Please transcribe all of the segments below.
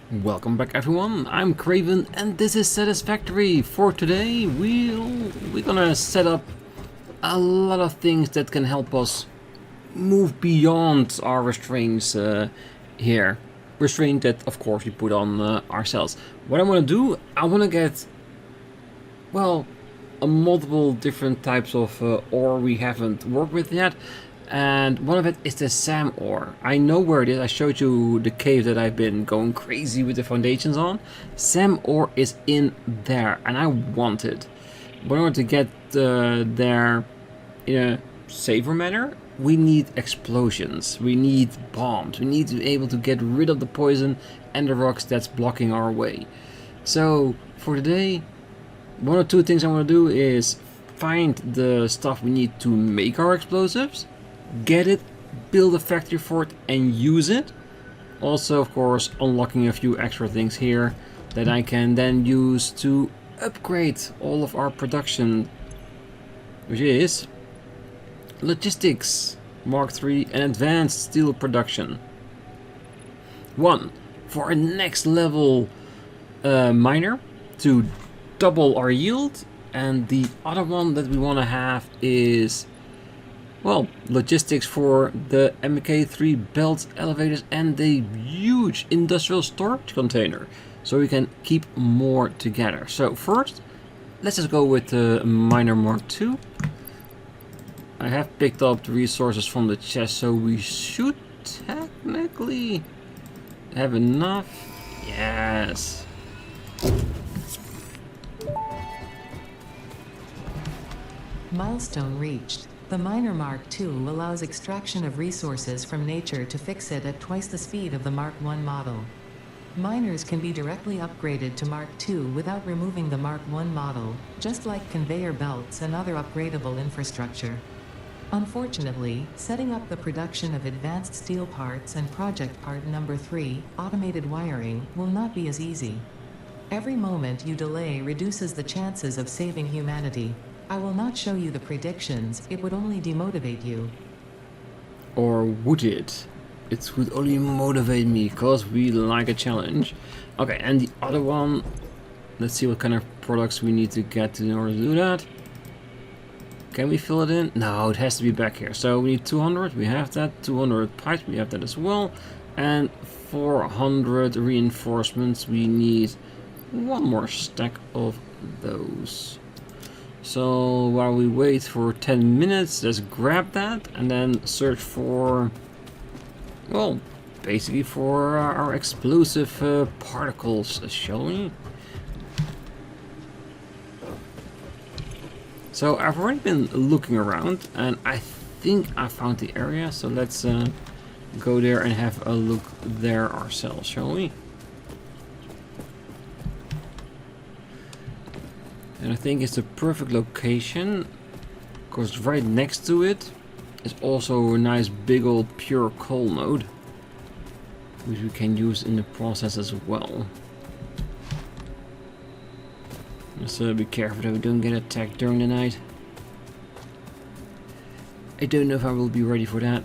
Welcome back everyone, I'm Craven and this is Satisfactory. For today we're gonna set up a lot of things that can help us move beyond our restraints here. Restraint that of course we put on ourselves. What I want to do, I want to get, well, multiple different types of ore we haven't worked with yet. And one of it is the SAM ore. I know where it is. I showed you the cave that I've been going crazy with the foundations on. SAM ore is in there, and I want it. But in order to get there in a safer manner, we need explosions. We need bombs. We need to be able to get rid of the poison and the rocks that's blocking our way. So for today, one or two things I want to do is find the stuff we need to make our explosives, get it, build a factory for it and use it. Also, of course, unlocking a few extra things here that I can then use to upgrade all of our production, which is logistics Mark III and advanced steel production. One for a next level miner to double our yield, and the other one that we want to have is, well, logistics for the MK3 belts, elevators, and the huge industrial storage container, so we can keep more together. So first, let's just go with the miner Mark II. I have picked up the resources from the chest, so we should technically have enough. Yes. Milestone reached. The Miner Mark II allows extraction of resources from nature to fix it at twice the speed of the Mark I model. Miners can be directly upgraded to Mark II without removing the Mark I model, just like conveyor belts and other upgradable infrastructure. Unfortunately, setting up the production of advanced steel parts and project part number 3, automated wiring, will not be as easy. Every moment you delay reduces the chances of saving humanity. I will not show you the predictions, it would only demotivate you. Or would it? It would only motivate me, because we like a challenge. Okay, and the other one, let's see what kind of products we need to get in order to do that. Can we fill it in? No, it has to be back here. So we need 200, we have that. 200 pipes, we have that as well. And 400 reinforcements, we need one more stack of those. So while we wait for 10 minutes, let's grab that and then search for, well, basically for our explosive particles, shall we? So I've already been looking around and I think I found the area, so let's go there and have a look there ourselves, shall we? And I think it's the perfect location, because right next to it is also a nice big old pure coal node, which we can use in the process as well. Just be careful that we don't get attacked during the night. I don't know if I will be ready for that.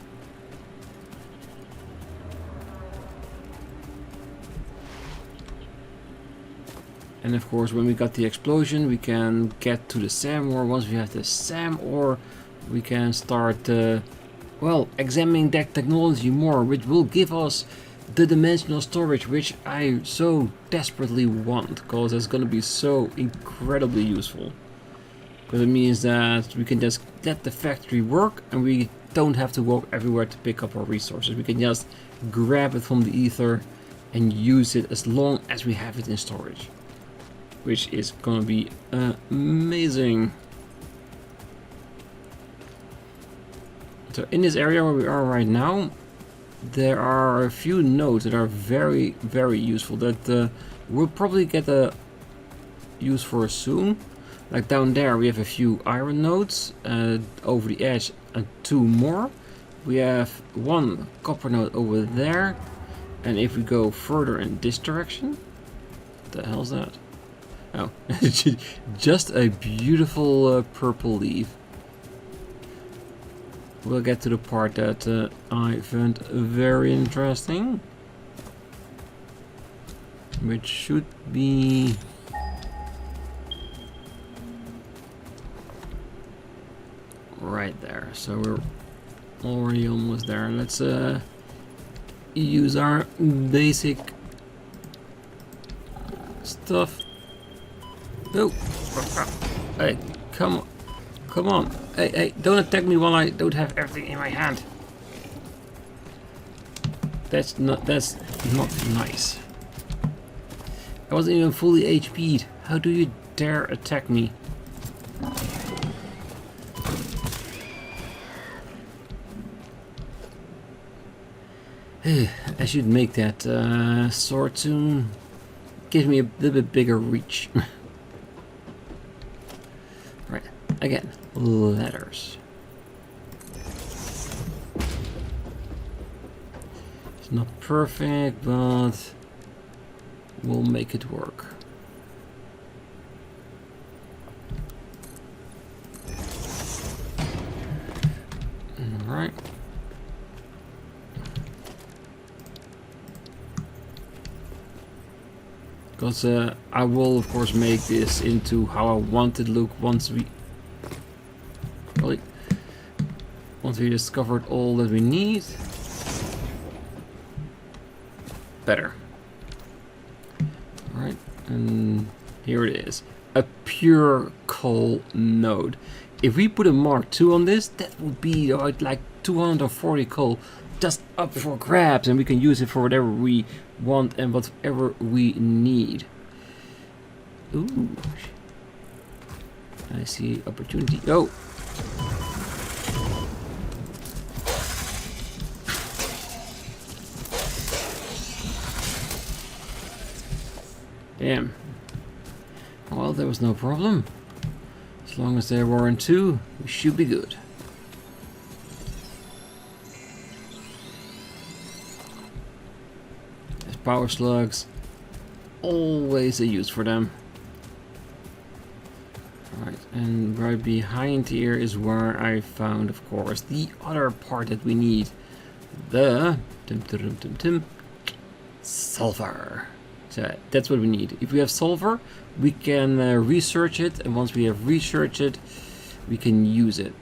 And of course, when we got the explosion, we can get to the SAM ore. Once we have the SAM ore, we can start, well, examining that technology more, which will give us the dimensional storage, which I so desperately want, because it's going to be so incredibly useful. Because it means that we can just let the factory work, and we don't have to walk everywhere to pick up our resources. We can just grab it from the ether and use it as long as we have it in storage, which is gonna be amazing. So in this area where we are right now, there are a few nodes that are very, very useful that we'll probably get a use for soon. Like down there we have a few iron nodes, over the edge and 2 more. We have 1 copper node over there, and if we go further in this direction, what the hell's that? Oh, just a beautiful purple leaf. We'll get to the part that I found very interesting. which should be right there. So we're already almost there. Let's use our basic stuff. No, hey, come on. Hey, don't attack me while I don't have everything in my hand. That's not nice. I wasn't even fully HP'd. How do you dare attack me? I should make that sword soon. Give me a little bit bigger reach. Right, again, letters. It's not perfect, but we'll make it work. All right. Because I will of course make this into how I want it to look once we discovered all that we need. Better. Alright, and here it is. A pure coal node. If we put a Mark II on this, that would be like 240 coal just up for grabs, and we can use it for whatever we want and whatever we need. Ooh, I see opportunity. Oh, damn. Well, there was no problem. As long as there weren't two, we should be good. Power slugs, always a use for them. Alright, and right behind here is where I found, of course, the other part that we need. The sulfur. So that's what we need. If we have sulfur, we can research it, and once we have researched it, we can use it.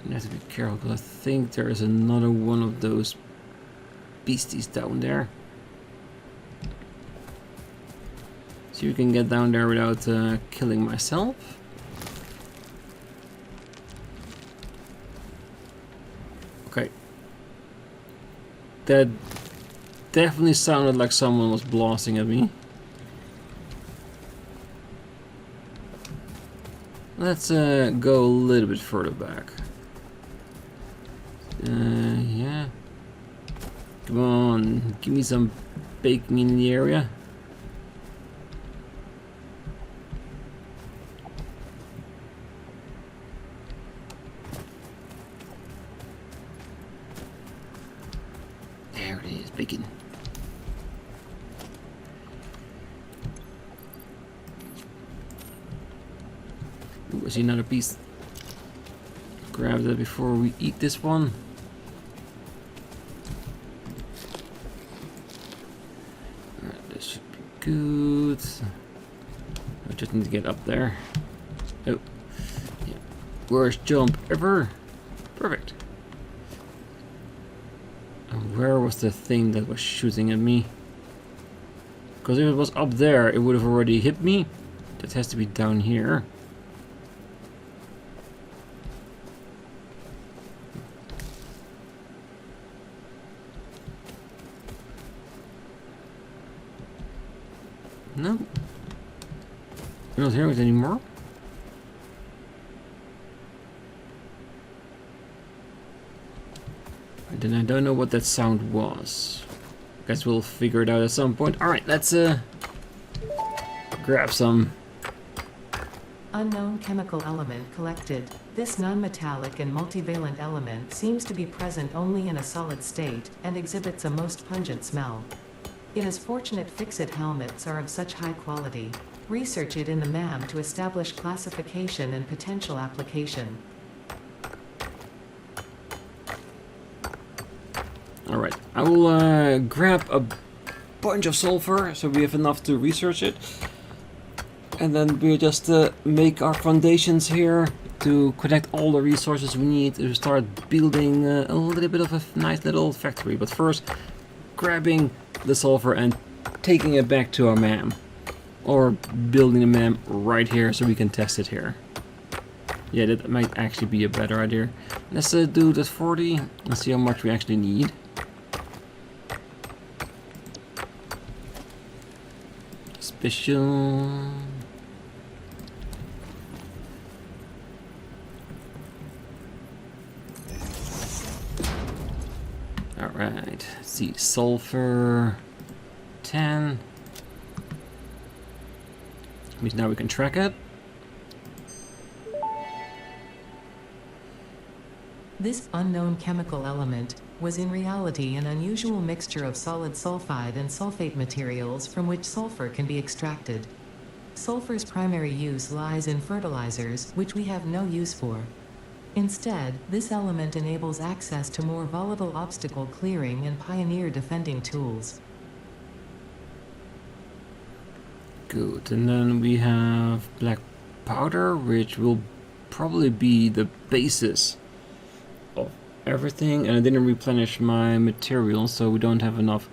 You have to be careful, because I think there is another one of those beasties down there. So you can get down there without killing myself. Okay. That definitely sounded like someone was blasting at me. Let's go a little bit further back. Yeah. Come on, give me some baking in the area. There it is, bacon. Ooh, I see another piece. Grab that before we eat this one. Alright, this should be good. I just need to get up there. Oh, yeah. Worst jump ever. Perfect. And where was the thing that was shooting at me? Because if it was up there, it would have already hit me. That has to be down here. No. You're not hearing it anymore? Then I don't know what that sound was. Guess we'll figure it out at some point. Alright, let's grab some. Unknown chemical element collected. This non-metallic and multivalent element seems to be present only in a solid state, and exhibits a most pungent smell. It is fortunate fix-it helmets are of such high quality. Research it in the MAM to establish classification and potential application. Alright, I will grab a bunch of sulfur, so we have enough to research it. And then we just make our foundations here to connect all the resources we need to start building a little bit of a nice little factory. But first, grabbing the sulfur and taking it back to our MAM. Or building a MAM right here so we can test it here. Yeah, that might actually be a better idea. Let's do that 40 and see how much we actually need. Special. Alright, let's see, sulfur 10. Means now we can track it. This unknown chemical element was in reality an unusual mixture of solid sulfide and sulfate materials from which sulfur can be extracted. Sulfur's primary use lies in fertilizers, which we have no use for. Instead, this element enables access to more volatile obstacle clearing and pioneer defending tools. Good, and then we have black powder, which will probably be the basis of everything. And I didn't replenish my materials, so we don't have enough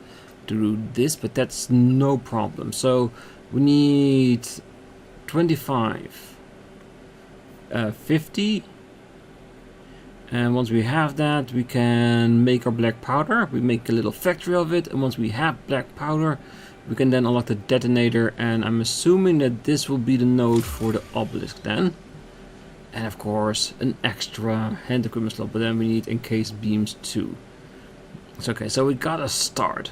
to do this, but that's no problem. So we need 25, 50, and once we have that, we can make our black powder. We make a little factory of it, and once we have black powder, we can then unlock the detonator, and I'm assuming that this will be the node for the obelisk then. And of course, an extra hand equipment slot, but then we need encased beams too. It's okay, so we gotta start.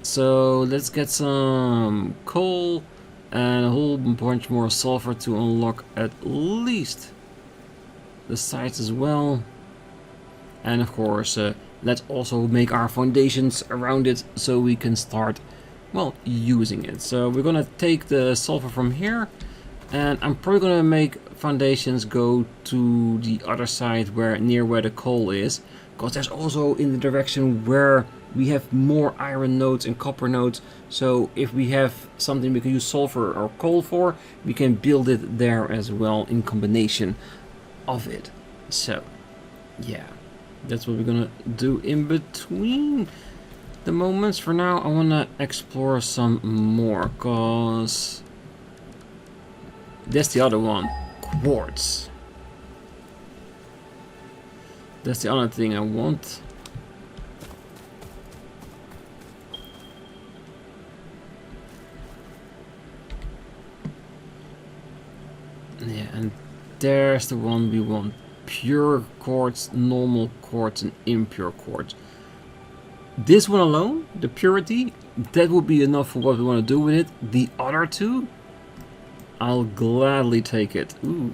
So let's get some coal and a whole bunch more sulfur to unlock at least the sites as well. And of course, let's also make our foundations around it so we can start, well, using it. So we're gonna take the sulfur from here, and I'm probably gonna make foundations go to the other side near where the coal is, because there's also in the direction where we have more iron nodes and copper nodes. So if we have something we can use sulfur or coal for, we can build it there as well in combination of it. So yeah, that's what we're gonna do in between the moments. For now, I wanna explore some more, cause that's the other one, quartz. That's the other thing I want. Yeah, and there's the one we want. Pure quartz, normal quartz, and impure quartz. This one alone, the purity, that will be enough for what we want to do with it. The other two, I'll gladly take it. Ooh,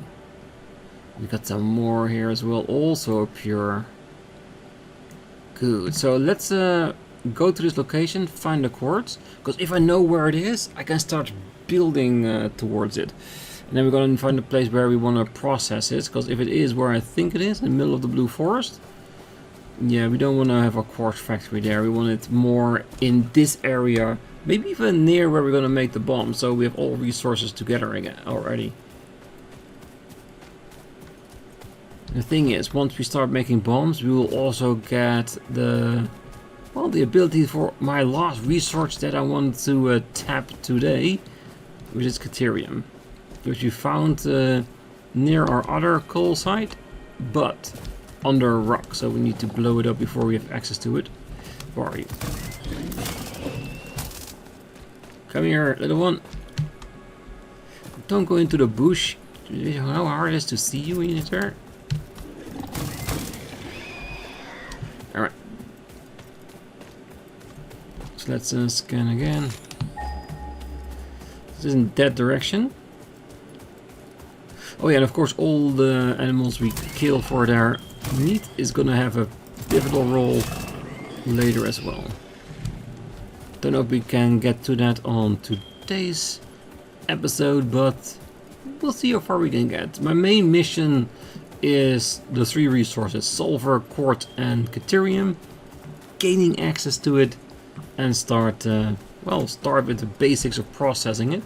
we got some more here as well, also pure. Good, so let's go to this location, find the quartz, because if I know where it is, I can start building towards it. And then we're going to find a place where we want to process it, because if it is where I think it is, in the middle of the blue forest, yeah, we don't want to have a quartz factory there. We want it more in this area, maybe even near where we're going to make the bomb, so we have all resources together again already. The thing is, once we start making bombs, we will also get the ability for my last resource that I want to tap today, which is Caterium, which we found near our other coal site, but under a rock, so we need to blow it up before we have access to it. Where are you? Come here, little one. Don't go into the bush. You know how hard it is to see you when you're there? Alright. So let's scan again. This is in that direction. Oh yeah, and of course all the animals we kill for their meat is gonna have a pivotal role later as well. Don't know if we can get to that on today's episode, but we'll see how far we can get. My main mission is the three resources: sulfur, quartz, and caterium. Gaining access to it and start well, start with the basics of processing it.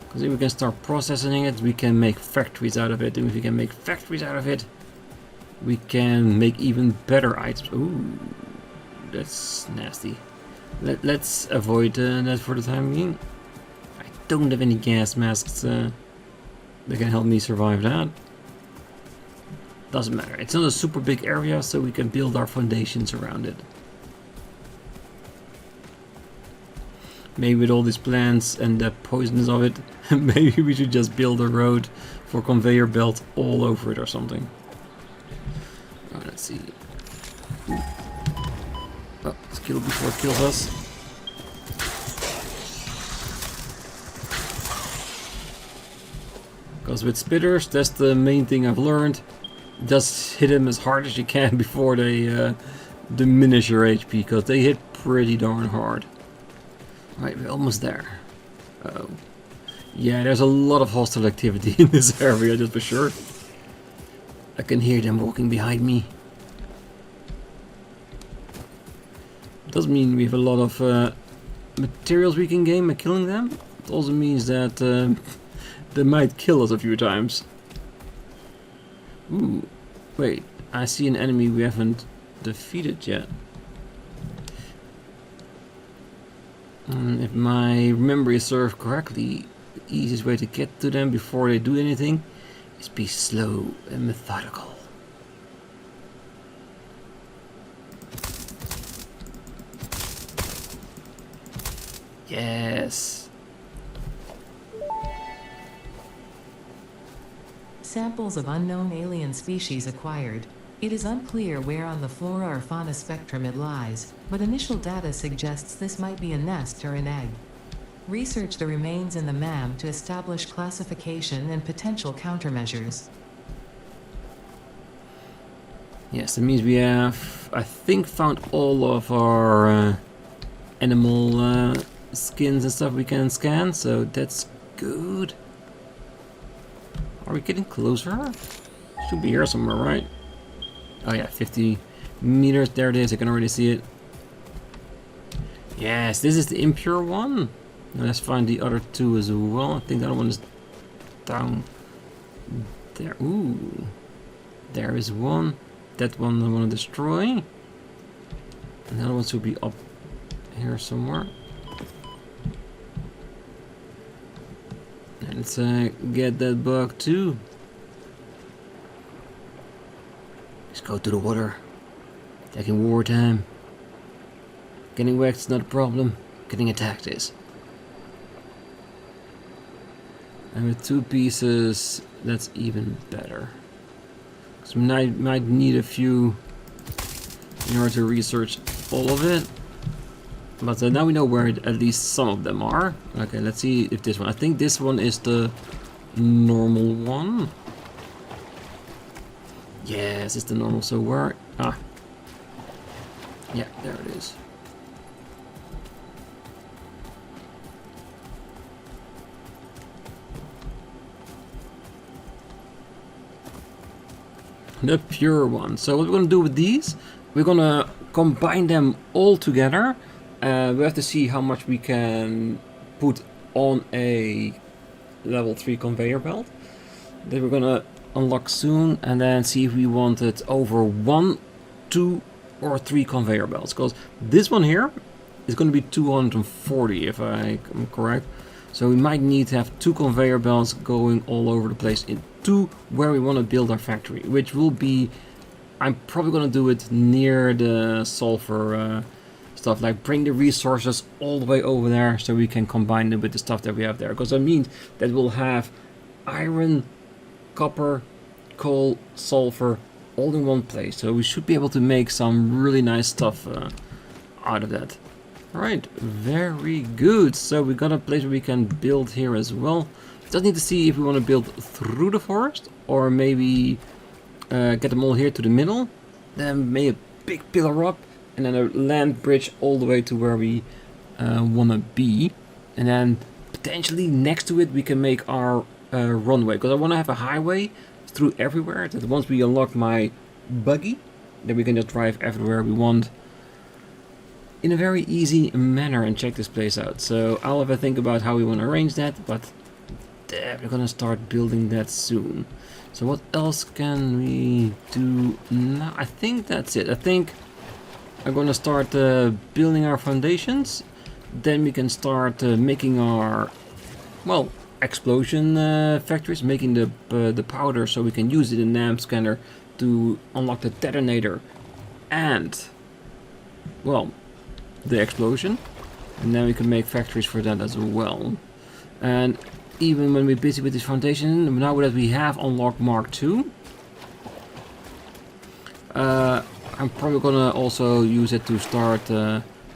Because if we can start processing it, we can make factories out of it. And if we can make factories out of it, we can make even better items. Ooh, that's nasty. Let's avoid that for the time being. I don't have any gas masks that can help me survive that. Doesn't matter. It's not a super big area, so we can build our foundations around it. Maybe with all these plants and the poisonous of it, maybe we should just build a road for conveyor belt all over it or something. Oh, let's see. Ooh. Oh, let's kill before it kills us. Because with spitters, that's the main thing I've learned. Just hit them as hard as you can before they diminish your HP, because they hit pretty darn hard. Right, we're almost there. Uh-oh. Yeah, there's a lot of hostile activity in this area, just for sure. I can hear them walking behind me. Doesn't mean we have a lot of materials we can gain by killing them. It also means that they might kill us a few times. Ooh, wait, I see an enemy we haven't defeated yet. If my memory serves correctly, the easiest way to get to them before they do anything is be slow and methodical. Yes. Samples of unknown alien species acquired. It is unclear where on the flora or fauna spectrum it lies, but initial data suggests this might be a nest or an egg. Research the remains in the MAM to establish classification and potential countermeasures. Yes, that means we have, I think, found all of our animal skins and stuff we can scan, so that's good. Are we getting closer? Should be here somewhere, right? Oh yeah, 50 meters. There it is. I can already see it. Yes, this is the impure one. Now let's find the other two as well. I think the other one is down there. Ooh, there is one. That one I want to destroy. And the other one should be up here somewhere. And let's get that bug too. Let's go to the water. Like in wartime. Getting whacked is not a problem. Getting attacked is. And with 2 pieces, that's even better. Because we might need a few in order to research all of it. But now we know where at least some of them are. Okay, let's see if this one. I think this one is the normal one. Yes, it's the normal. So where? Ah. Yeah, there it is. The pure one. So what we're going to do with these, we're going to combine them all together. We have to see how much we can put on a level 3 conveyor belt that we're going to unlock soon, and then see if we want it over 1, 2 or 3 conveyor belts, because this one here is going to be 240 if I am correct. So we might need to have 2 conveyor belts going all over the place into where we want to build our factory, which will be, I'm probably going to do it near the sulfur stuff, like bring the resources all the way over there so we can combine them with the stuff that we have there, because that means that we'll have iron, copper, coal, sulfur all in one place, so we should be able to make some really nice stuff out of that. Alright, very good. So we got a place where we can build here as well. Just need to see if we want to build through the forest or maybe get them all here to the middle, then make a big pillar up and then a land bridge all the way to where we want to be, and then potentially next to it we can make our runway, because I want to have a highway through everywhere, that once we unlock my buggy then we can just drive everywhere we want. in a very easy manner and check this place out. So I'll have a think about how we want to arrange that, but we're gonna start building that soon. So what else can we do now? I think that's it. I think I'm gonna start building our foundations. Then we can start making our, well, explosion factories, making the powder so we can use it in the NAM scanner to unlock the detonator and, well, the explosion. And then we can make factories for that as well. And even when we're busy with this foundation, now that we have unlocked Mark II, I'm probably gonna also use it to start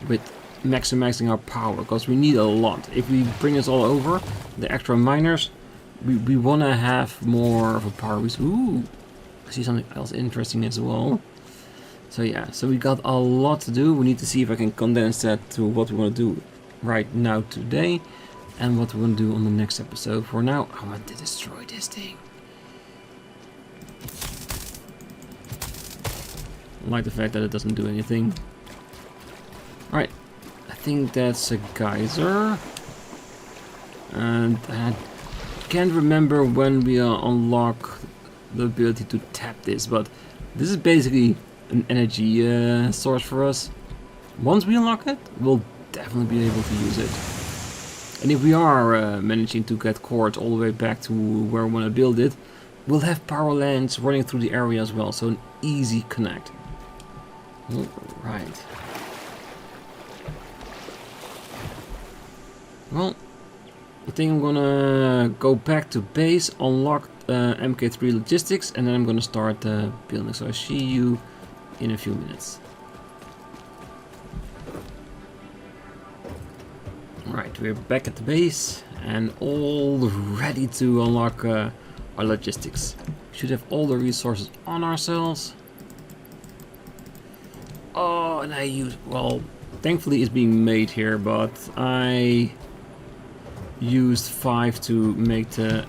with maximizing our power, because we need a lot. If we bring this all over, the extra miners, we wanna have more of a power. Ooh, I see something else interesting as well. So yeah, so we got a lot to do. We need to see if I can condense that to what we want to do right now today, and what we want to do on the next episode. For now, I want to destroy this thing. I like the fact that it doesn't do anything. Alright, I think that's a geyser. And I can't remember when we unlock the ability to tap this, but this is basically an energy source for us. Once we unlock it, we'll definitely be able to use it. And if we are managing to get cords all the way back to where we want to build it, we'll have power lines running through the area as well, so an easy connect. Alright. Well, I think I'm gonna go back to base, unlock MK3 logistics, and then I'm gonna start building. So I'll see you in a few minutes. Alright, we're back at the base and all ready to unlock our logistics. Should have all the resources on ourselves. Oh, and I use, well, thankfully it's being made here, but I used 5 to make the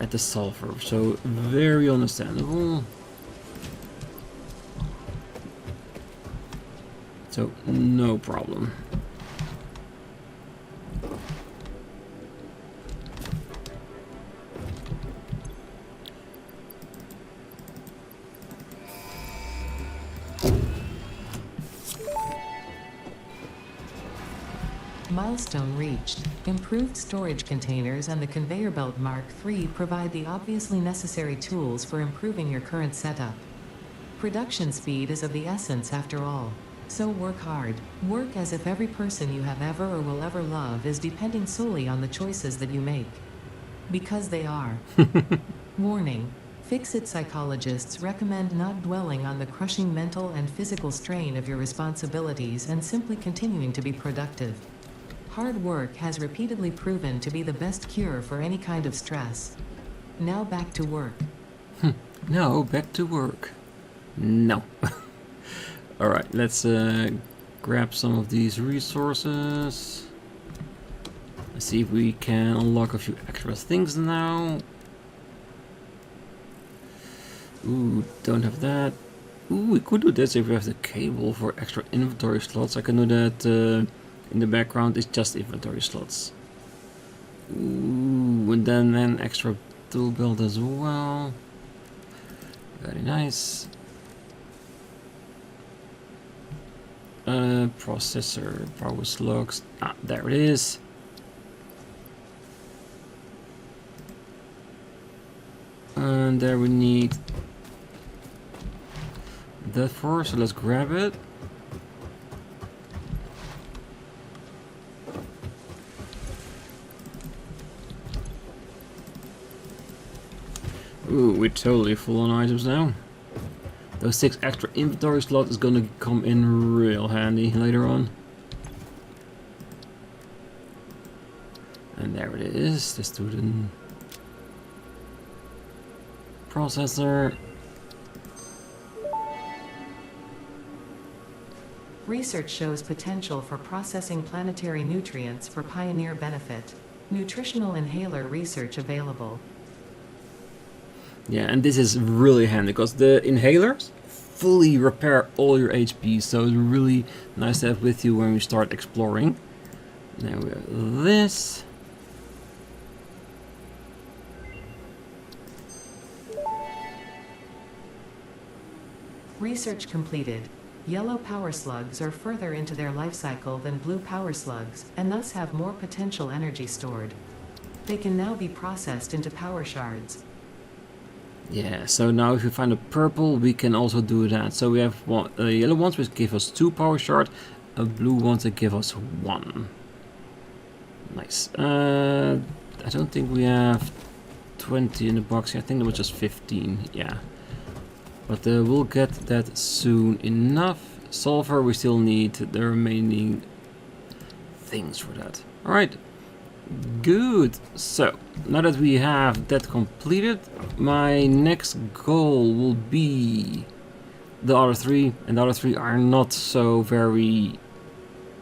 at the sulfur, so very understandable. So no problem. Milestone reached. Improved storage containers and the conveyor belt Mark III provide the obviously necessary tools for improving your current setup. Production speed is of the essence after all. So work hard. Work as if every person you have ever or will ever love is depending solely on the choices that you make. Because they are. Warning. Fix-it psychologists recommend not dwelling on the crushing mental and physical strain of your responsibilities and simply continuing to be productive. Hard work has repeatedly proven to be the best cure for any kind of stress. Now back to work. No, back to work. No. Alright, let's grab some of these resources. Let's see if we can unlock a few extra things now. Ooh, don't have that. Ooh, we could do this if we have the cable for extra inventory slots. I can do that in the background. It's just inventory slots. Ooh, and then an extra tool belt as well. Very nice. Processor, power slugs. Ah, there it is. And there we need that for, so let's grab it. Ooh, we're totally full on items now. Those 6 extra inventory slots is gonna come in real handy later on. And there it is. Let's do the processor. Research shows potential for processing planetary nutrients for pioneer benefit. Nutritional inhaler research available. Yeah, and this is really handy because the inhalers fully repair all your HP, so it's really nice to have with you when we start exploring. Now we have this. Research completed. Yellow power slugs are further into their life cycle than blue power slugs, and thus have more potential energy stored. They can now be processed into power shards. Yeah, so now if you find a purple, we can also do that. So we have one, yellow ones which give us 2 power shards, blue ones that give us 1. Nice. I don't think we have 20 in the box here. I think there was just 15. Yeah. But we'll get that soon enough. Sulfur, we still need the remaining things for that. Alright. Good. So, now that we have that completed, my next goal will be the other 3. And the other 3 are not so very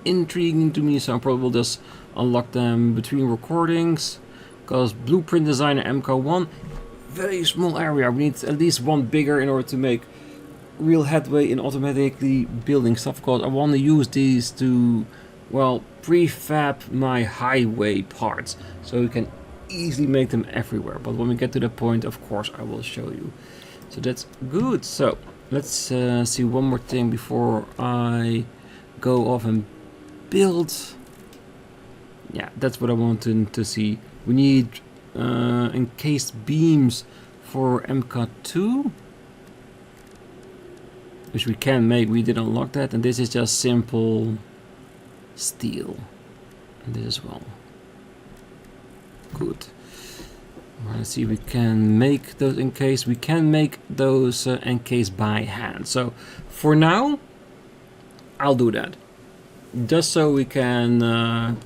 intriguing to me, so I probably will just unlock them between recordings. Because Blueprint Designer MK1, very small area. We need at least one bigger in order to make real headway in automatically building stuff. Because I want to use these to, well, prefab my highway parts, so we can easily make them everywhere. But when we get to the point, of course, I will show you. So that's good. So let's see one more thing before I go off and build. Yeah, that's what I wanted to see. We need encased beams for MK2, which we can make. We did unlock that, and this is just simple steel. And this as well. Good. Let's see, we can make those encased. We can make those encased by hand. So for now, I'll do that. Just so we can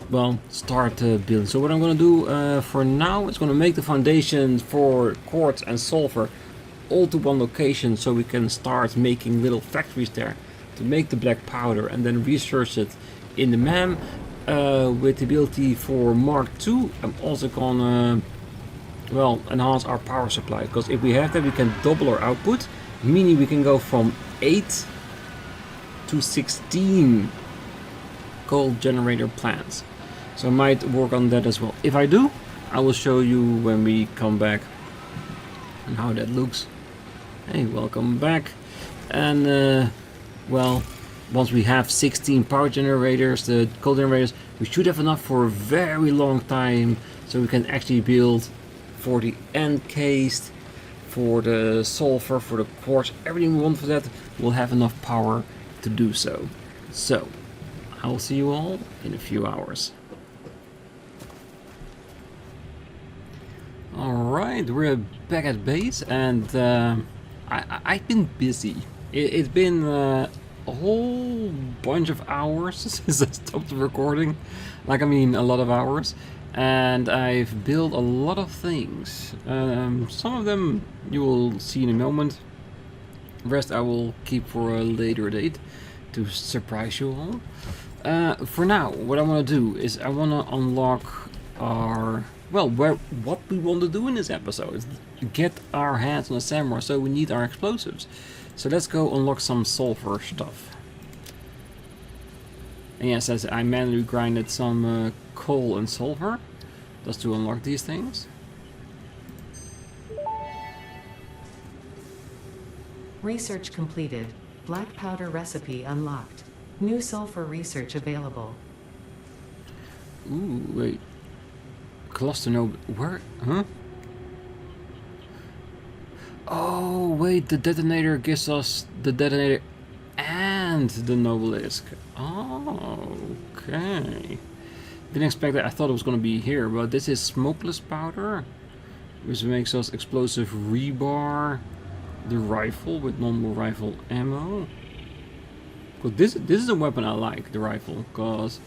well, start building. So what I'm going to do for now is going to make the foundation for quartz and sulfur all to one location, so we can start making little factories there to make the black powder and then research it in the MAM. With the ability for Mark II, I'm also going to, well, enhance our power supply, because if we have that, we can double our output, meaning we can go from 8 to 16 coal generator plants. So I might work on that as well. If I do, I will show you when we come back and how that looks. Hey, welcome back. And well, once we have 16 power generators, the coal generators, we should have enough for a very long time, so we can actually build for the encased, for the sulfur, for the quartz, everything we want for that. We'll have enough power to do so. So I will see you all in a few hours. Alright, we're back at base, and I've been busy. It's been a whole bunch of hours since I stopped recording. Like, I mean, a lot of hours. And I've built a lot of things. Some of them you will see in a moment. The rest I will keep for a later date to surprise you all. For now, what I want to do is I want to unlock our, well, what we want to do in this episode is get our hands on the samurai, so we need our explosives. So let's go unlock some sulfur stuff. And yes, as I manually grinded some coal and sulfur just to unlock these things. Research completed. Black powder recipe unlocked. New sulfur research available. Ooh, wait. Cluster node. Where? Huh? Oh, wait. The detonator gives us the detonator and the Nobelisk. Oh, okay. Didn't expect that. I thought it was going to be here, but this is smokeless powder, which makes us explosive rebar. The rifle with normal rifle ammo. But this is a weapon I like, the rifle, because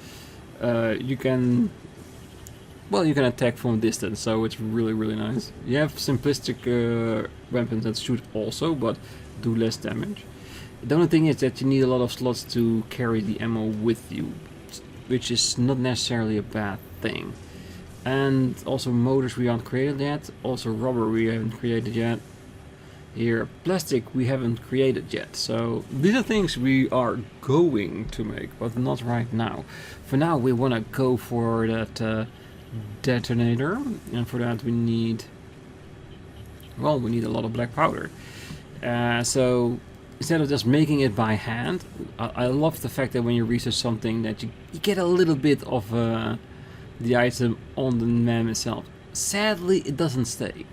you can, well, you can attack from distance, so it's really nice. You have simplistic weapons that shoot also, but do less damage. The only thing is that you need a lot of slots to carry the ammo with you, which is not necessarily a bad thing. And also motors we haven't created yet, also rubber we haven't created yet. Here, plastic we haven't created yet, so these are things we are going to make, but not right now. For now we want to go for that detonator, and for that we need, well, we need a lot of black powder. So instead of just making it by hand, I love the fact that when you research something that you get a little bit of the item on the map itself. Sadly, it doesn't stay.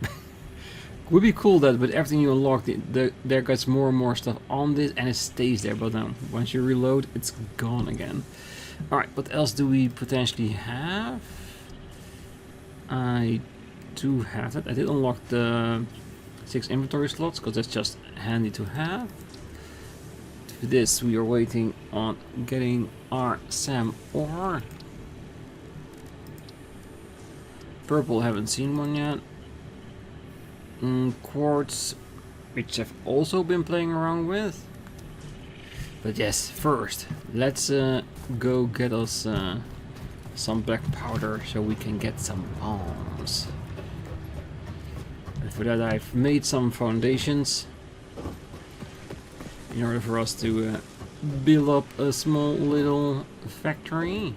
Would be cool that with everything you unlock, there gets more and more stuff on this and it stays there, but then once you reload, it's gone again. Alright, what else do we potentially have? I do have that. I did unlock the 6 inventory slots, because that's just handy to have. For this, we are waiting on getting our SAM ore. Purple, haven't seen one yet. Quartz, which I've also been playing around with. But yes, first, let's go get us some black powder so we can get some bombs. And for that I've made some foundations in order for us to build up a small little factory.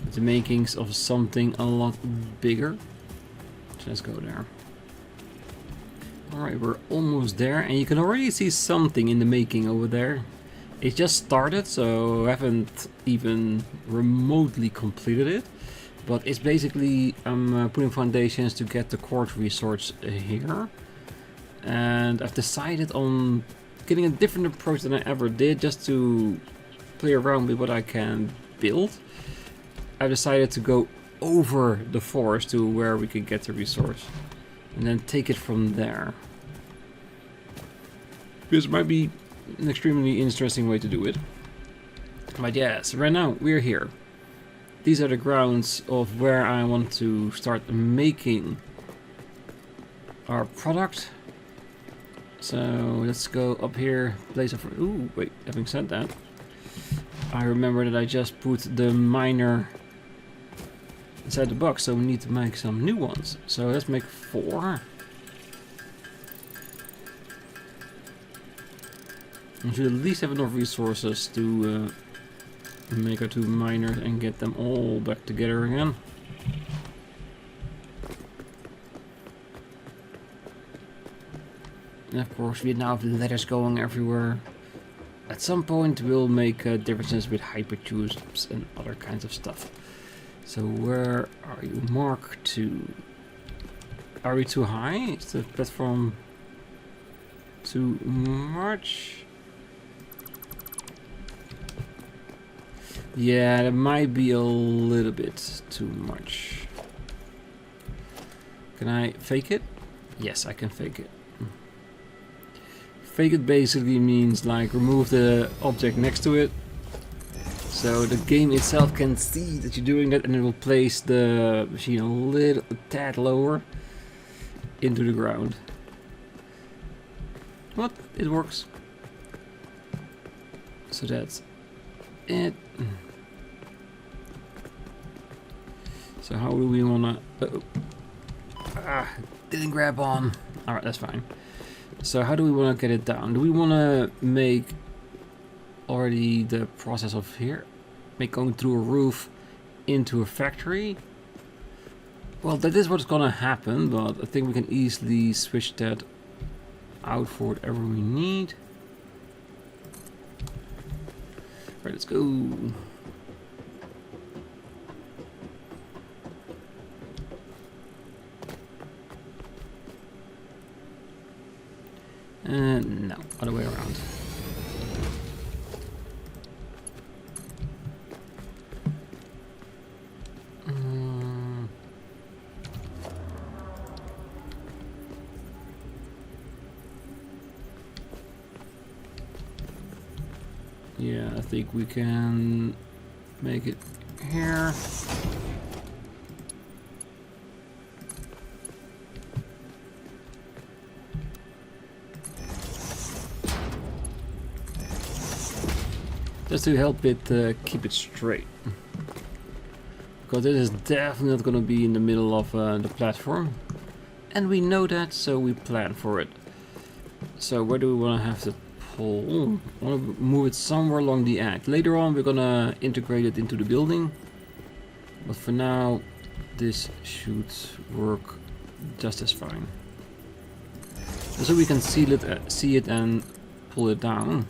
With the makings of something a lot bigger. So let's go there. Alright, we're almost there, and you can already see something in the making over there. It just started, so I haven't even remotely completed it. But it's basically, I'm putting foundations to get the quartz resource here. And I've decided on getting a different approach than I ever did, just to play around with what I can build. I've decided to go over the forest to where we could get the resource. And then take it from there. This might be an extremely interesting way to do it. But yes, right now we're here. These are the grounds of where I want to start making our product. So let's go up here, place of... Ooh, wait, having said that, I remember that I just put the miner inside the box, so we need to make some new ones. So let's make 4. We should at least have enough resources to make our 2 miners and get them all back together again. And of course we now have letters going everywhere. At some point we'll make differences with hypertubes and other kinds of stuff. So where are you? Mark 2. Are we too high? Is the platform too much? Yeah, that might be a little bit too much. Can I fake it? Yes, I can fake it. Fake it basically means like remove the object next to it, so the game itself can see that you're doing that, and it will place the machine a tad lower into the ground. But it works. So that's it. So how do we wanna... didn't grab on. Alright, that's fine. So how do we want to get it down? Do we want to make already the process of here? Make going through a roof into a factory? Well, that is what's gonna happen, but I think we can easily switch that out for whatever we need. Alright, let's go. No, other way around. Yeah, I think we can make it here. Just to help it keep it straight. Because this is definitely not going to be in the middle of the platform. and we know that, so we plan for it. So where do we want to have the pole? I want to move it somewhere along the edge. Later on we're gonna integrate it into the building, but for now this should work just as fine. So we can see it and pull it down.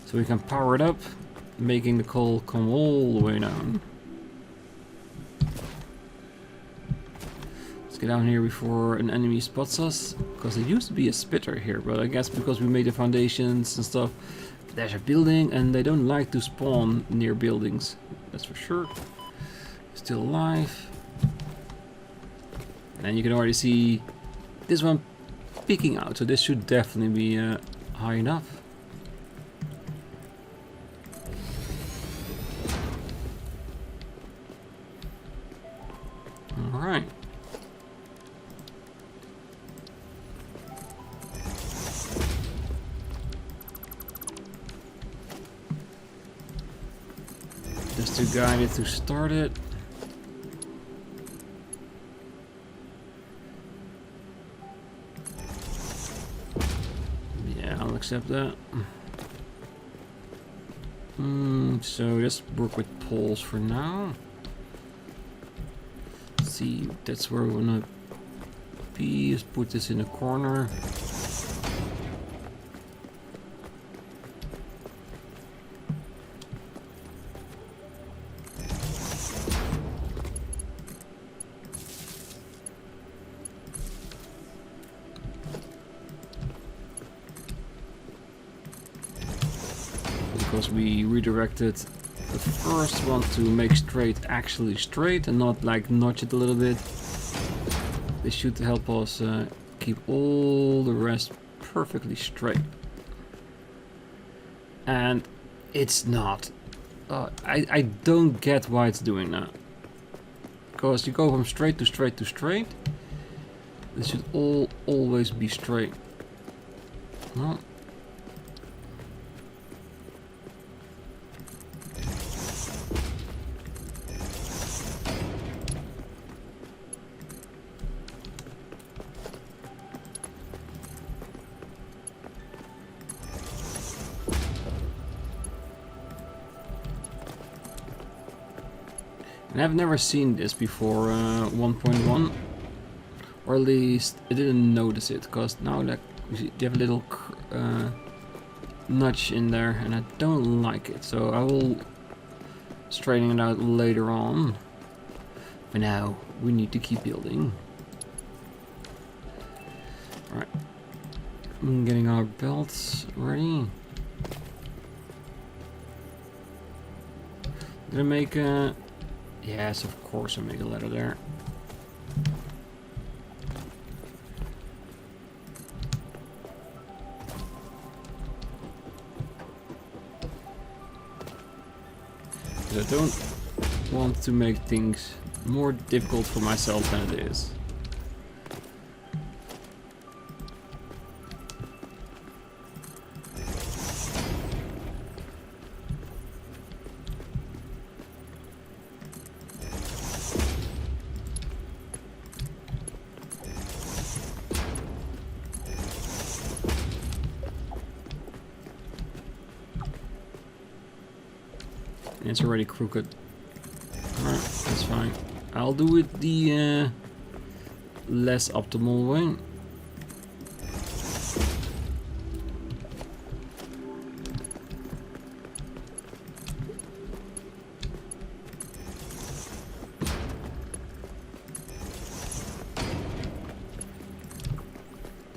So we can power it up, making the coal come all the way down. Let's get down here before an enemy spots us, because there used to be a spitter here, but I guess because we made the foundations and stuff, there's a building and they don't like to spawn near buildings, that's for sure. Still alive. And you can already see this one peeking out, so this should definitely be high enough. Alright. Just to guide it to start it. Yeah, I'll accept that. So just work with poles for now. See, that's where we wanna be. Just put this in a corner. Because we redirected the first one to make straight actually straight and not like notch it a little bit. This should help us keep all the rest perfectly straight. And it's not. I don't get why it's doing that. Because you go from straight to straight to straight. This should always be straight. No. And I've never seen this before 1.1, or at least I didn't notice it, because now like you have a little notch in there and I don't like it, so I will straighten it out later on. For now we need to keep building. Alright, I'm getting our belts ready. Did I make a... Yes, of course I make a ladder there. I don't want to make things more difficult for myself than it is. It's already crooked. Alright, that's fine. I'll do it the less optimal way.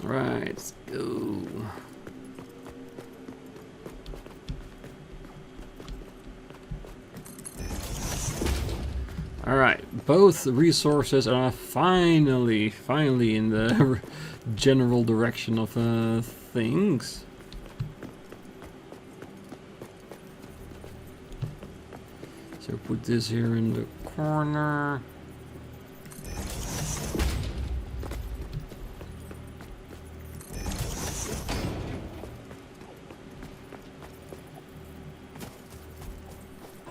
Alright, let's go. Alright, both resources are finally in the general direction of things. So put this here in the corner.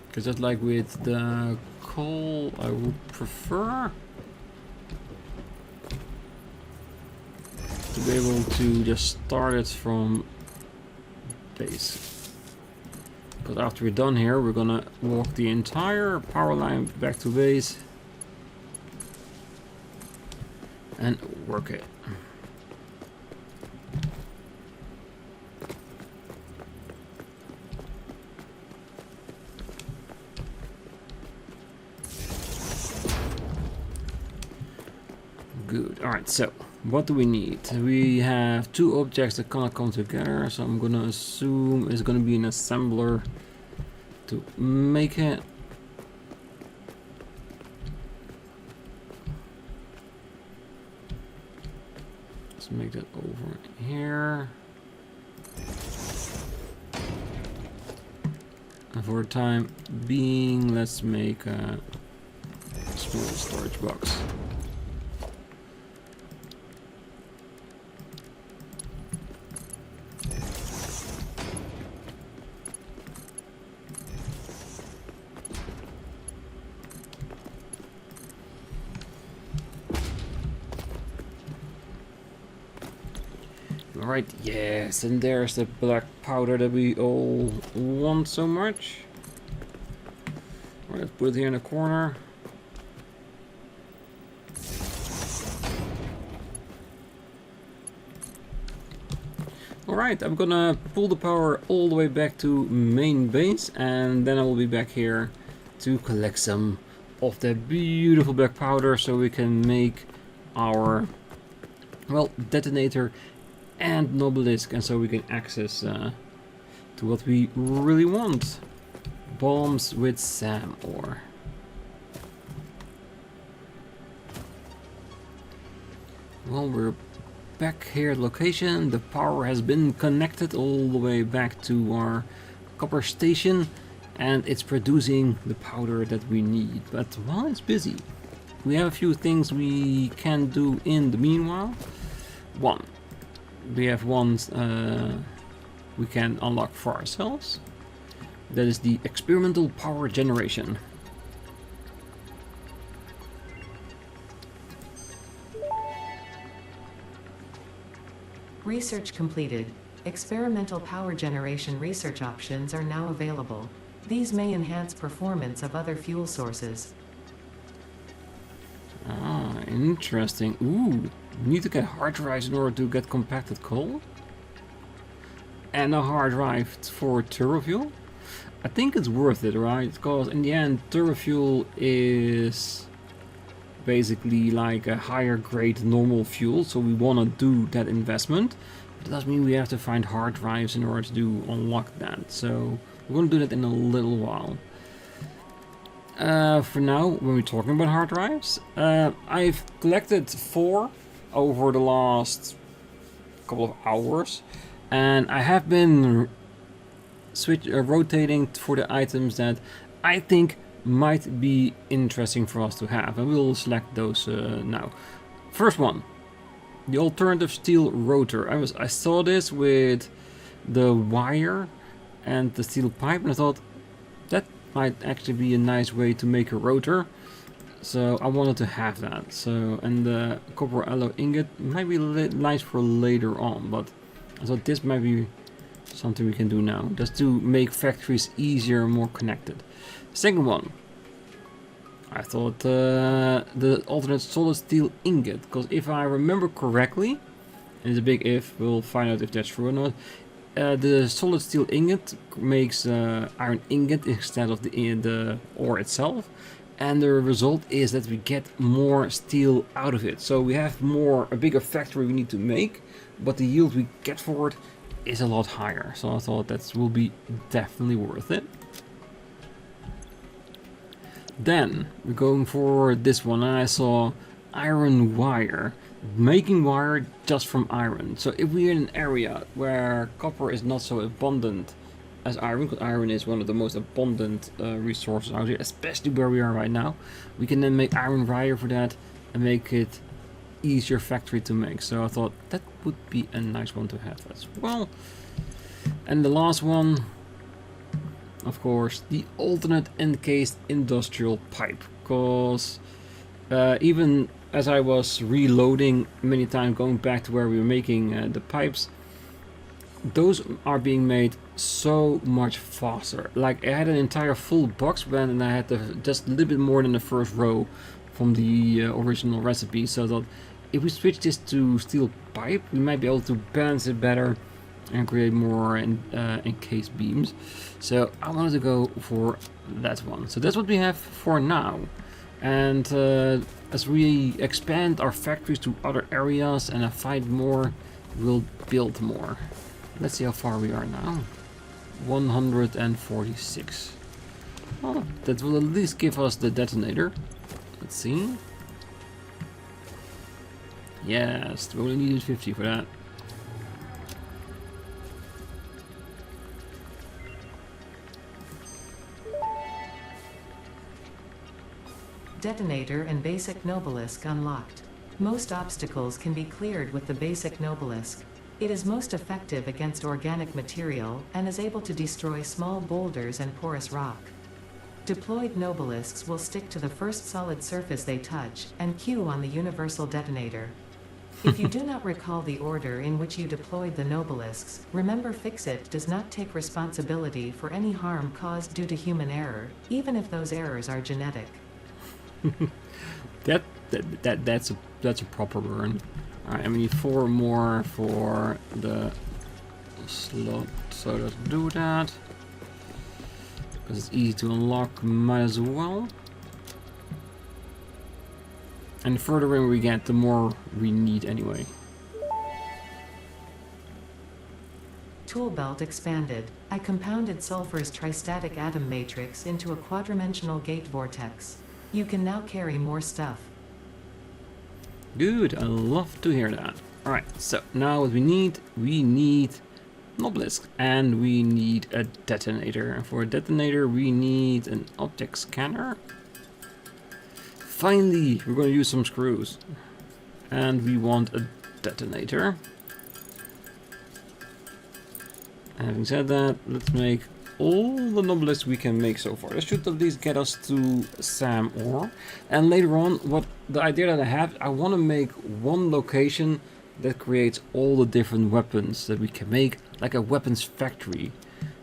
Because just like with the coal, I would prefer to just start it from base. But after we're done here, we're gonna walk the entire power line back to base and work it. Good. Alright, so what do we need? We have two objects that cannot come together, so I'm gonna assume it's gonna be an assembler to make it. Let's make that over here. And for the time being, let's make a small storage box. Alright, yes, and there's the black powder that we all want so much. Alright, let's put it here in the corner. Alright, I'm gonna pull the power all the way back to main base, and then I will be back here to collect some of that beautiful black powder so we can make our, well, detonator and obelisk, and so we can access to what we really want. Bombs with SAM ore. Well, we're back here at location. The power has been connected all the way back to our copper station, and it's producing the powder that we need. But while it's busy, we have a few things we can do in the meanwhile. One, we have one we can unlock for ourselves. That is the experimental power generation. Research completed. Experimental power generation research options are now available. These may enhance performance of other fuel sources. Ah, interesting. Ooh, we need to get hard drives in order to get compacted coal. And a hard drive for turbo fuel. I think it's worth it, right? Because in the end, turbo fuel is basically like a higher grade normal fuel, so we want to do that investment. But it does mean we have to find hard drives in order to unlock that. So we're going to do that in a little while. For now, when we're talking about hard drives, I've collected 4 over the last couple of hours, and I have been rotating for the items that I think might be interesting for us to have, and we'll select those now. First one, the alternative steel rotor. I saw this with the wire and the steel pipe, and I thought that might actually be a nice way to make a rotor, so I wanted to have that. So, and the copper alloy ingot might be nice for later on, but I thought this might be something we can do now, just to make factories easier and more connected. Second one, I thought the alternate solid steel ingot, because if I remember correctly, and it's a big if, we'll find out if that's true or not, the solid steel ingot makes iron ingot instead of the ore itself, and the result is that we get more steel out of it. So we have a bigger factory we need to make, but the yield we get for it is a lot higher. So I thought that will be definitely worth it. Then we're going for this one, and I saw iron wire. Making wire just from iron. So if we're in an area where copper is not so abundant as iron, because iron is one of the most abundant resources out here, especially where we are right now, we can then make iron wire for that and make it easier factory to make. So I thought that would be a nice one to have as well. And the last one, of course, the alternate encased industrial pipe, because even as I was reloading many times, going back to where we were making the pipes, those are being made so much faster. Like I had an entire full box blend and I had just a little bit more than the first row from the original recipe, so that if we switch this to steel pipe, we might be able to balance it better and create more encased beams. So I wanted to go for that one. So that's what we have for now. And as we expand our factories to other areas and find more, we'll build more. Let's see how far we are now. 146. Well, that will at least give us the detonator. Let's see. Yes, we only needed 50 for that. Detonator and basic Nobelisk unlocked. Most obstacles can be cleared with the basic Nobelisk. It is most effective against organic material and is able to destroy small boulders and porous rock. Deployed Nobelisks will stick to the first solid surface they touch and queue on the universal detonator. If you do not recall the order in which you deployed the Nobelisks, remember Fixit does not take responsibility for any harm caused due to human error, even if those errors are genetic. That's a proper burn. Alright, and we need 4 more for the slot, so let's do that. Because it's easy to unlock, might as well. And the further in we get, the more we need anyway. Tool belt expanded. I compounded sulfur's tristatic atom matrix into a quadrimensional gate vortex. You can now carry more stuff. Good, I love to hear that. Alright, so now what we need Nobelisk, and we need a detonator. And for a detonator we need an object scanner. Finally, we're going to use some screws. And we want a detonator. Having said that, let's make all the Nobelisks we can make so far. This should at least get us to SAM ore. And later on, what the idea that I have, I want to make one location that creates all the different weapons that we can make, like a weapons factory.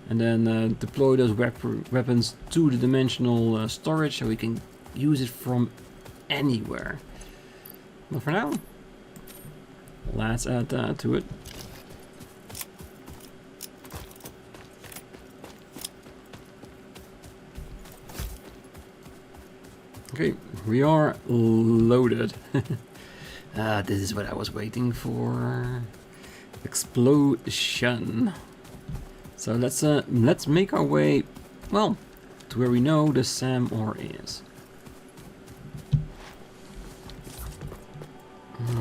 And then deploy those weapons to the dimensional storage so we can use it from anywhere. But for now, let's add that to it. Okay, we are loaded. This is what I was waiting for. Explosion. So let's make our way, well, to where we know the SAM ore is.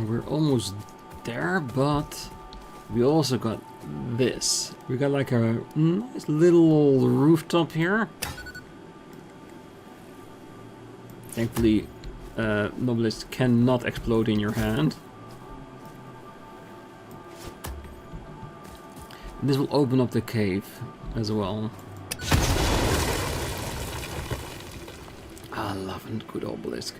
We're almost there, but we also got this. We got like a nice little rooftop here. Thankfully, Nobelisks cannot explode in your hand. And this will open up the cave as well. I love a good obelisk.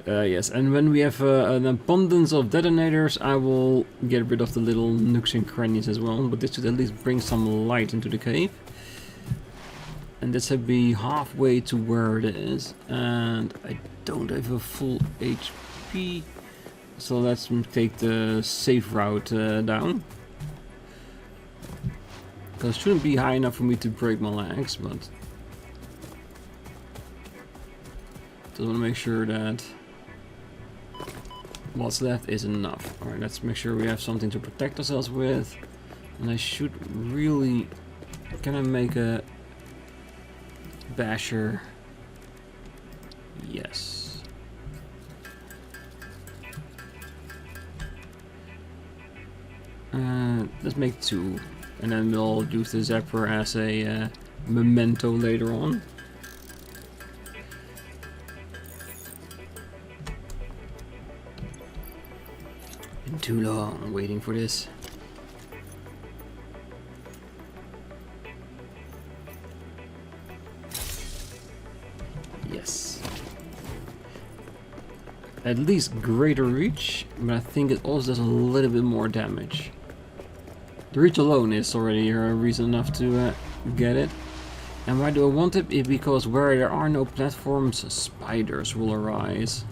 Yes, and when we have an abundance of detonators, I will get rid of the little nooks and crannies as well. But this should at least bring some light into the cave. And this should be halfway to where it is. And I don't have a full HP. So let's take the safe route down. Because it shouldn't be high enough for me to break my legs, but just want to make sure that what's left is enough. Alright, let's make sure we have something to protect ourselves with. And I should really... Can I make a basher? Yes. Let's make 2. And then we'll use the zapper as a memento later on. Been too long waiting for this. Yes. at least greater reach, but I think it also does a little bit more damage. The reach alone is already a reason enough to get it. And why do I want it? It's because where there are no platforms, spiders will arise.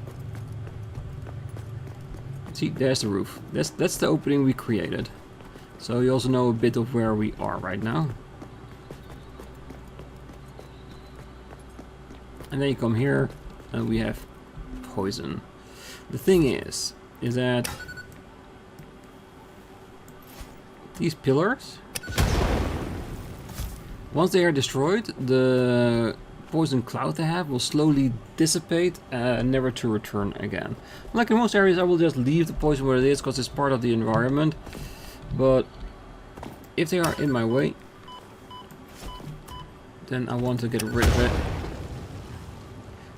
See, there's the roof. That's the opening we created. So you also know a bit of where we are right now. And then you come here, and we have poison. The thing is that these pillars, once they are destroyed, the poison cloud they have will slowly dissipate, never to return again. Like in most areas, I will just leave the poison where it is because it's part of the environment. But if they are in my way, then I want to get rid of it.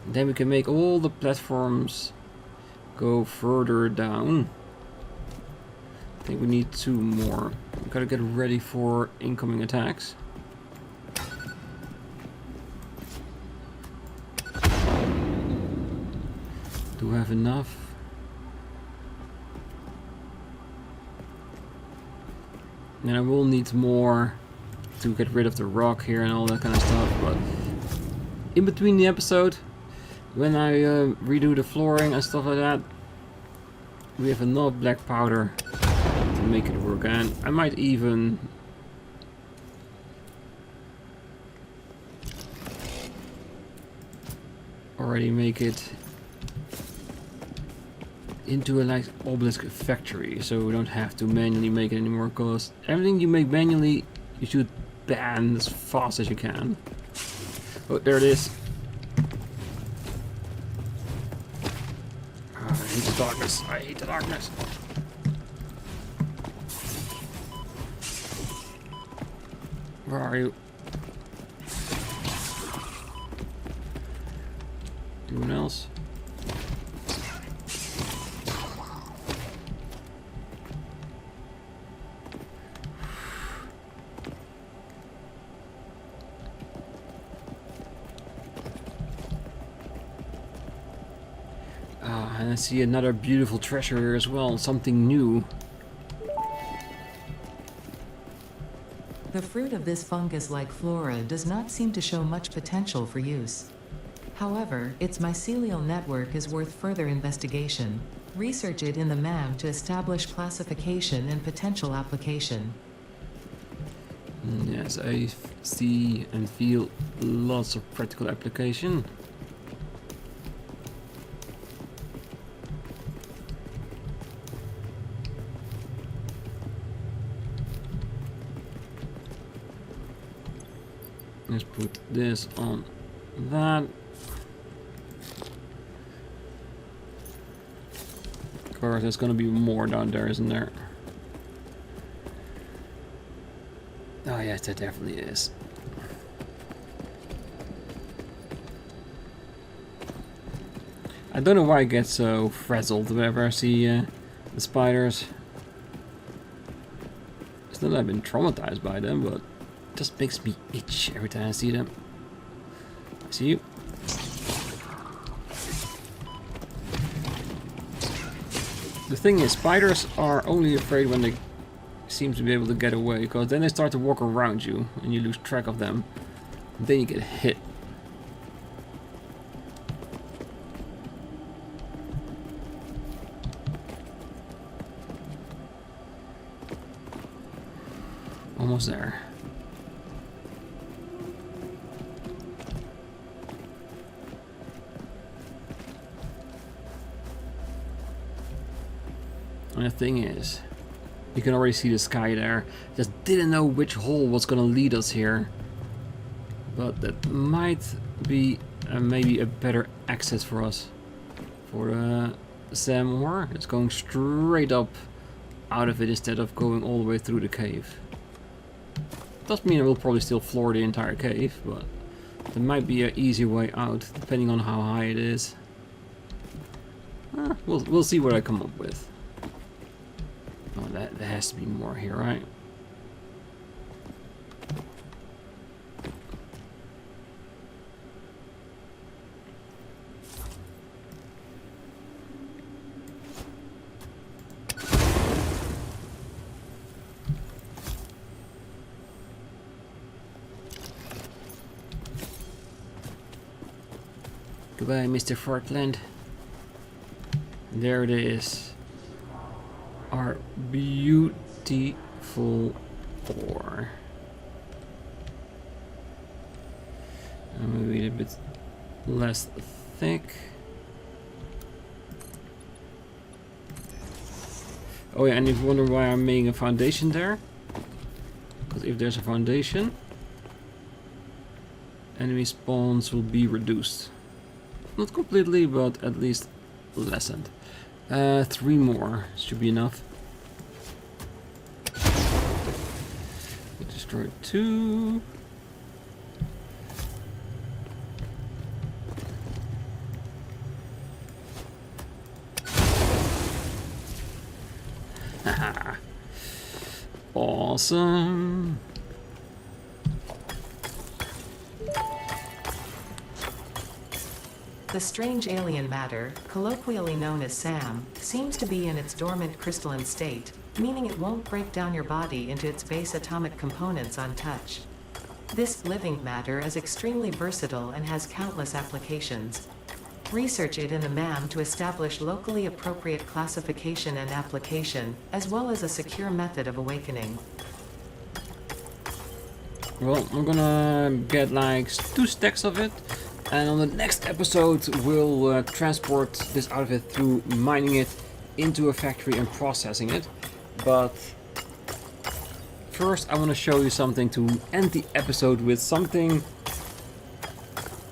Then we can make all the platforms go further down. I think we need 2 more. We gotta get ready for incoming attacks. Do we have enough? And I will need more to get rid of the rock here and all that kind of stuff, but in between the episode, when I redo the flooring and stuff like that, we have enough black powder to make it work. And I might even already make it into a like obelisk factory, so we don't have to manually make it anymore, because everything you make manually you should ban as fast as you can. Oh, there it is. I hate the darkness. I hate the darkness. Where are you? Anyone else? And I see another beautiful treasure here as well, something new. The fruit of this fungus-like flora does not seem to show much potential for use. However, its mycelial network is worth further investigation. Research it in the MAM to establish classification and potential application. Yes, I see and feel lots of practical application. Let's put this on that. Of course, there's gonna be more down there, isn't there? Oh yes, there definitely is. I don't know why I get so frazzled whenever I see the spiders. It's not that I've been traumatized by them, but it just makes me itch every time I see them. I see you. The thing is, spiders are only afraid when they seem to be able to get away, because then they start to walk around you and you lose track of them. And then you get hit. Almost there. And the thing is, you can already see the sky there. Just didn't know which hole was gonna lead us here. But that might be maybe a better access for us. For the Sam ore. It's going straight up out of it instead of going all the way through the cave. Does mean I will probably still floor the entire cave, but there might be an easy way out depending on how high it is. We'll see what I come up with. Oh, there has to be more here, right? Goodbye, Mr. Fartland. There it is. Our beautiful ore. Maybe a bit less thick. Oh yeah, and if you wonder why I'm making a foundation there, because if there's a foundation, enemy spawns will be reduced. Not completely, but at least lessened. 3 more should be enough. We destroyed 2. Haha. Awesome. The strange alien matter, colloquially known as SAM, seems to be in its dormant crystalline state, meaning it won't break down your body into its base atomic components on touch. This living matter is extremely versatile and has countless applications. Research it in the MAM to establish locally appropriate classification and application, as well as a secure method of awakening. Well, I'm gonna get like 2 stacks of it, and on the next episode we'll transport this out of it through mining it into a factory and processing it. But first I want to show you something to end the episode with, something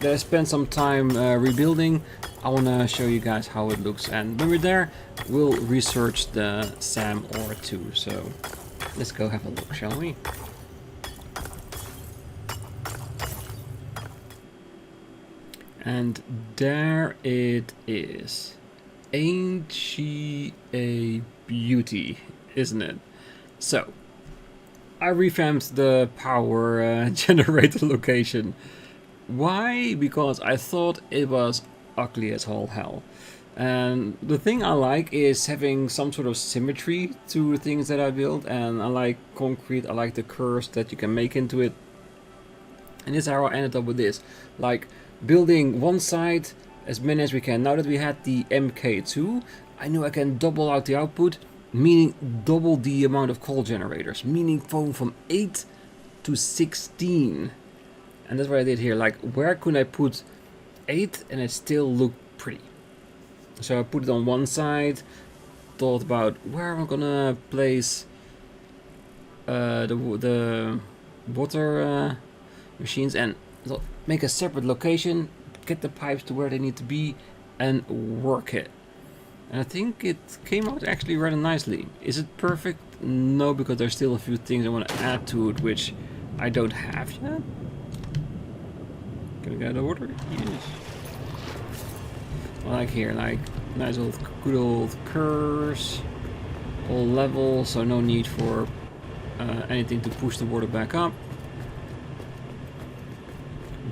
that I spent some time rebuilding. I want to show you guys how it looks, and when we're there we'll research the SAM ore too. So let's go have a look, shall we? And there it is. Ain't she a beauty, isn't it? So I revamped the power generator location. Why? Because I thought it was ugly as all hell. And the thing I like is having some sort of symmetry to things that I build, and I like concrete, I like the curves that you can make into it. And this is how I ended up with this. Like, building one side as many as we can. Now that we had the MK2, I knew I can double out the output, meaning double the amount of coal generators, meaning going from 8 to 16. And that's what I did here. Like, where could I put 8 and it still looked pretty? So I put it on one side, thought about where I'm gonna place the water machines, and make a separate location, get the pipes to where they need to be, and work it. And I think it came out actually rather nicely. Is it perfect? No, because there's still a few things I want to add to it, which I don't have yet. Can I get the water? Yes. I like here, like nice old, good old curves, all level, so no need for anything to push the water back up.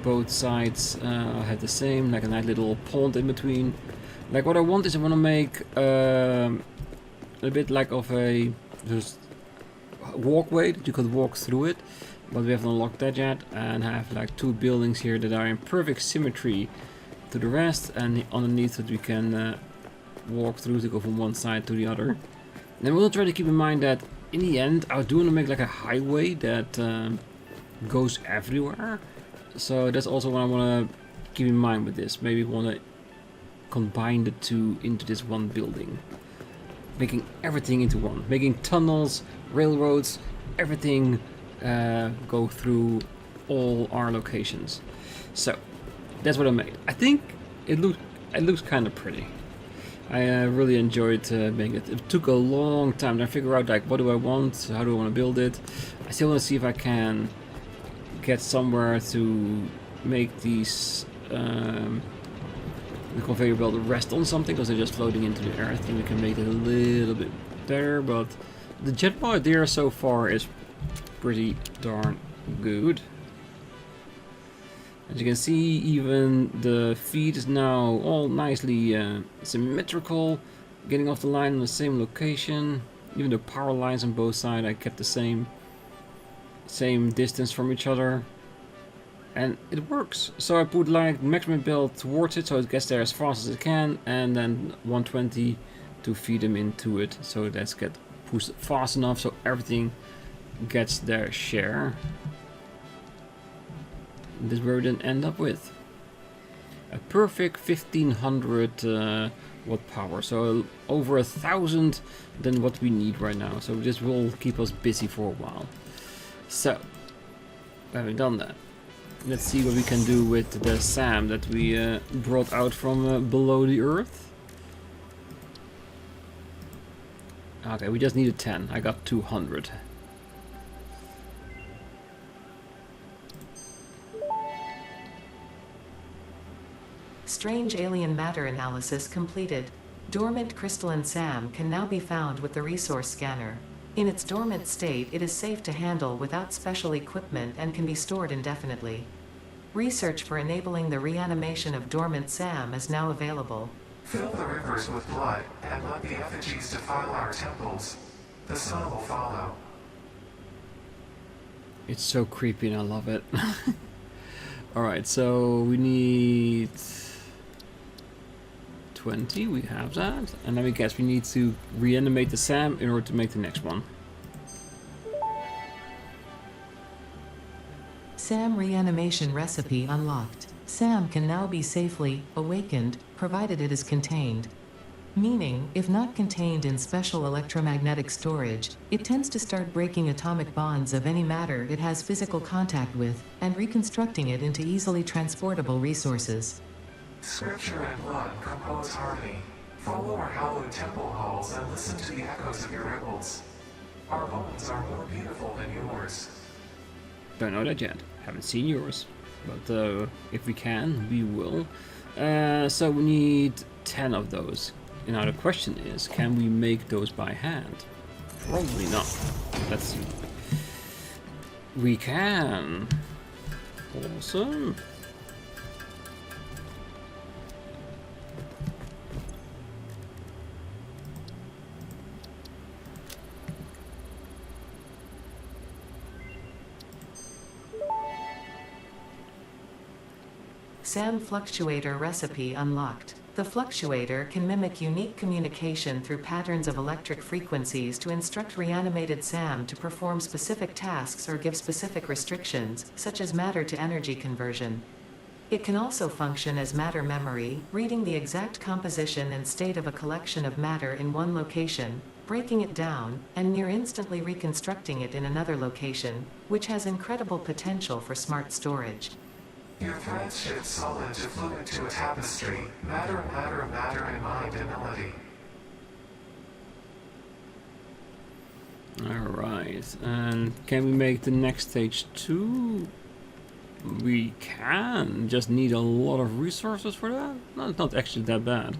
Both sides have the same, like a nice little pond in between. Like, what I want is I want to make a bit like of a just walkway that you could walk through it, but we haven't unlocked that yet, and have like 2 buildings here that are in perfect symmetry to the rest, and underneath it we can walk through to go from one side to the other. And we'll try to keep in mind that in the end I do want to make like a highway that goes everywhere. So that's also what I want to keep in mind with this. Maybe want to combine the 2 into this one building, making everything into one, making tunnels, railroads, everything go through all our locations. So that's what I made. I think it looks kind of pretty. I really enjoyed making it. It took a long time to figure out, like, what do I want, how do I want to build it. I still want to see if I can get somewhere to make these the conveyor belt rest on something, because they're just floating into the air. I think we can make it a little bit better, but the general idea so far is pretty darn good. As you can see, even the feed is now all nicely symmetrical, getting off the line on the same location. Even the power lines on both sides I kept the same distance from each other. And it works. So I put like maximum build towards it so it gets there as fast as it can, and then 120 to feed them into it, so that's get pushed fast enough so everything gets their share. And this is where we then end up with a perfect 1500 watt power, so over 1000 than what we need right now. So this will keep us busy for a while. So having done that, let's see what we can do with the SAM that we brought out from below the earth. Okay, we just needed 10. I got 200. Strange alien matter analysis completed. Dormant crystalline SAM can now be found with the resource scanner. In its dormant state, it is safe to handle without special equipment and can be stored indefinitely. Research for enabling the reanimation of dormant SAM is now available. Fill the rivers with blood and let the effigies defile our temples. The sun will follow. It's so creepy and I love it. Alright, so we need 20, we have that. And then we guess we need to reanimate the SAM in order to make the next one. SAM reanimation recipe unlocked. SAM can now be safely awakened, provided it is contained. Meaning, if not contained in special electromagnetic storage, it tends to start breaking atomic bonds of any matter it has physical contact with, and reconstructing it into easily transportable resources. Scripture and blood compose harmony. Follow our hallowed temple halls and listen to the echoes of your ripples. Our bones are more beautiful than yours. Don't know that yet. Haven't seen yours. But if we can, we will. So we need 10 of those. And now the question is, can we make those by hand? Probably not. Let's see. We can. Awesome. SAM fluctuator recipe unlocked. The fluctuator can mimic unique communication through patterns of electric frequencies to instruct reanimated SAM to perform specific tasks or give specific restrictions, such as matter to energy conversion. It can also function as matter memory, reading the exact composition and state of a collection of matter in one location, breaking it down, and near instantly reconstructing it in another location, which has incredible potential for smart storage. Your threads shift solid to fluid to a tapestry. Matter, matter, matter, and mind and melody. Alright, and can we make the next stage too? We can. Just need a lot of resources for that. No, it's not actually that bad.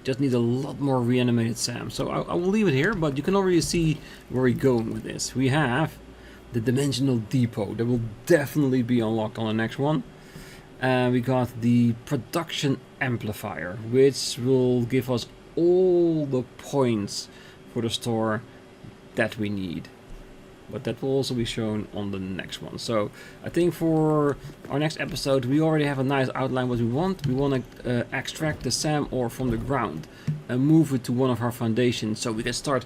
Just need a lot more reanimated SAM. So I will leave it here, but you can already see where we're going with this. We have the dimensional depot that will definitely be unlocked on the next one. We got the production amplifier, which will give us all the points for the store that we need. But that will also be shown on the next one. So I think for our next episode, we already have a nice outline what we want. We want to extract the SAM ore from the ground and move it to one of our foundations so we can start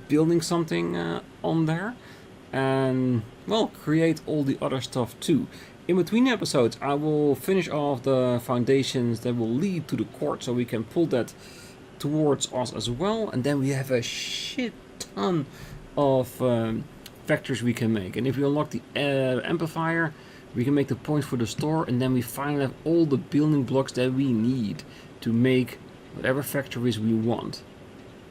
building something on there. And, well, create all the other stuff too. In between episodes, I will finish off the foundations that will lead to the quartz so we can pull that towards us as well. And then we have a shit ton of vectors we can make. And if we unlock the amplifier, we can make the points for the store. And then we finally have all the building blocks that we need to make whatever factories we want.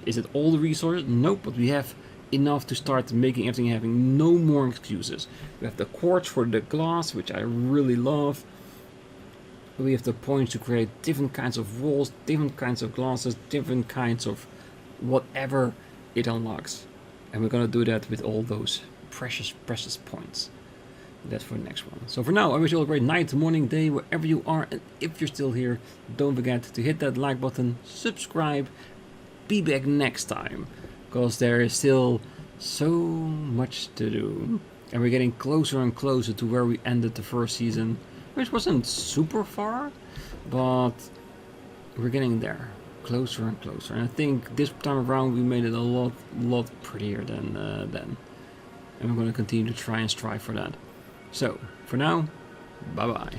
Is it all the resources? Nope, but we have enough to start making everything, having no more excuses. We have the quartz for the glass, which I really love. We have the points to create different kinds of walls, different kinds of glasses, different kinds of whatever it unlocks. And we're gonna do that with all those precious points. That's for the next one. So for now, I wish you all a great night, morning, day, wherever you are. And if you're still here, don't forget to hit that like button, subscribe, be back next time. Because there is still so much to do. And we're getting closer and closer to where we ended the first season which wasn't super far, but we're getting there, closer and closer. And I think this time around we made it a lot prettier than then. And we're going to continue to try and strive for that. So, for now, bye bye.